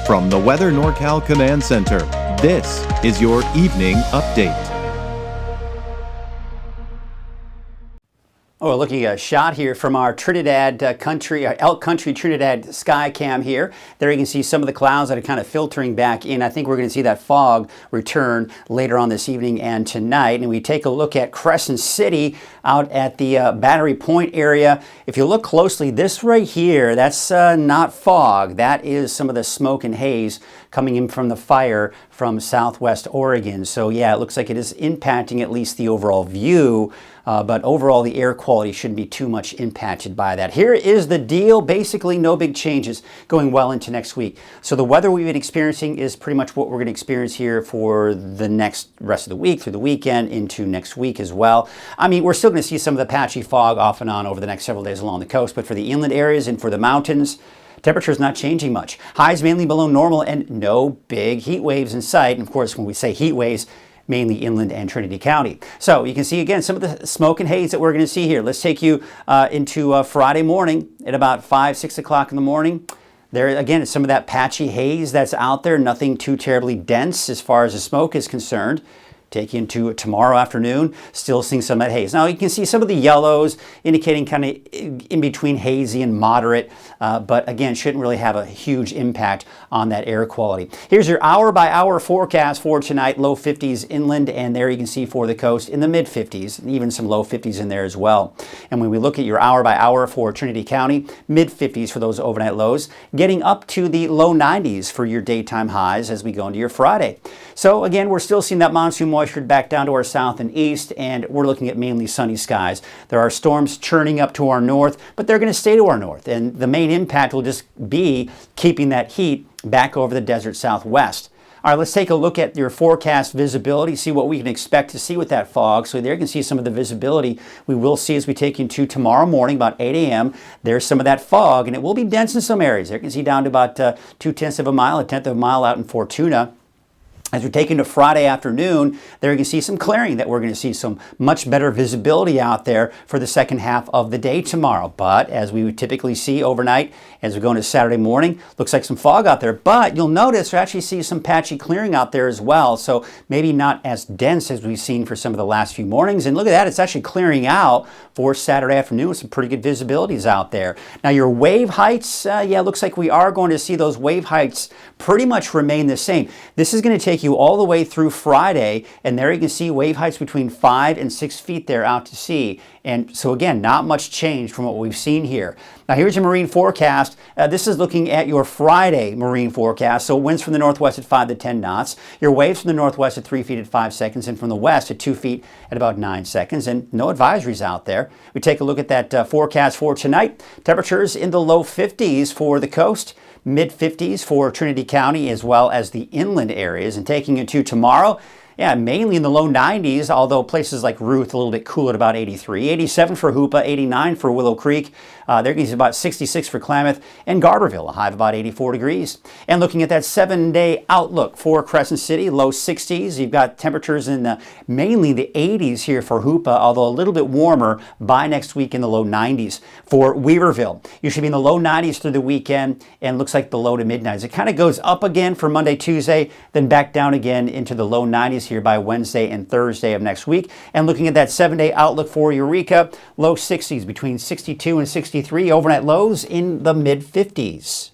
From the Weather NorCal Command Center, this is your Evening Update. Oh, looking at a shot here from our Trinidad Elk Country Trinidad sky cam here. There you can see some of the clouds that are kind of filtering back in. I think we're going to see that fog return later on this evening and tonight. And we take a look at Crescent City out at the Battery Point area. If you look closely, this right here, that's not fog. That is some of the smoke and haze coming in from the fire from southwest Oregon. So yeah, it looks like it is impacting at least the overall view. But overall, the air quality shouldn't be too much impacted by that. Here is the deal. Basically, no big changes going well into next week. So the weather we've been experiencing is pretty much what we're going to experience here for the rest of the week, through the weekend, into next week as well. I mean, we're still going to see some of the patchy fog off and on over the next several days along the coast. But for the inland areas and for the mountains, temperature is not changing much. Highs mainly below normal and no big heat waves in sight. And of course, when we say heat waves, mainly inland and Trinity County. So you can see again some of the smoke and haze that we're going to see here. Let's take you into Friday morning at about 5, 6 o'clock in the morning. There again is some of that patchy haze that's out there, nothing too terribly dense as far as the smoke is concerned. Take you into tomorrow afternoon, still seeing some of that haze. Now you can see some of the yellows indicating kind of in between hazy and moderate, but again, shouldn't really have a huge impact on that air quality. Here's your hour-by-hour forecast for tonight. Low 50s inland, and there you can see for the coast in the mid 50s, and even some low 50s in there as well. And when we look at your hour-by-hour for Trinity County, mid 50s for those overnight lows, getting up to the low 90s for your daytime highs as we go into your Friday. So again, we're still seeing that monsoon moisture back down to our south and east, and we're looking at mainly sunny skies. There are storms churning up to our north, but they're going to stay to our north, and the main impact will just be keeping that heat back over the desert southwest. All right, let's take a look at your forecast visibility, see what we can expect to see with that fog. So there you can see some of the visibility we will see as we take you to tomorrow morning, about 8 a.m. There's some of that fog, and it will be dense in some areas. There you can see down to about 0.2 of a mile, 1/10 of a mile out in Fortuna. As we take into Friday afternoon, there you can see some clearing, that we're going to see some much better visibility out there for the second half of the day tomorrow. But as we would typically see overnight, as we go into Saturday morning, looks like some fog out there. But you'll notice we actually see some patchy clearing out there as well. So maybe not as dense as we've seen for some of the last few mornings. And look at that, it's actually clearing out for Saturday afternoon with some pretty good visibilities out there. Now your wave heights, yeah, looks like we are going to see those wave heights pretty much remain the same. This is going to take you all the way through Friday, and there you can see wave heights between 5 and 6 feet there out to sea. And so again, not much change from what we've seen here. Now here's your marine forecast. This is looking at your Friday marine forecast. So winds from the northwest at 5 to 10 knots. Your waves from the northwest at 3 feet at 5 seconds, and from the west at 2 feet at about 9 seconds. And no advisories out there. We take a look at that forecast for tonight. Temperatures in the low 50s for the coast, mid 50s for Trinity County, as well as the inland areas. And taking you to tomorrow, yeah, mainly in the low 90s, although places like Ruth a little bit cool at about 83. 87 for Hoopa, 89 for Willow Creek. There is about 66 for Klamath, and Garberville, a high of about 84 degrees. And looking at that 7-day outlook for Crescent City, low 60s. You've got temperatures in mainly the 80s here for Hoopa, although a little bit warmer by next week in the low 90s. For Weaverville, you should be in the low 90s through the weekend, and looks like the low to mid 90s. It kind of goes up again for Monday, Tuesday, then back down again into the low 90s here by Wednesday and Thursday of next week. And looking at that 7-day outlook for Eureka, low 60s, between 62 and 63, overnight lows in the mid 50s.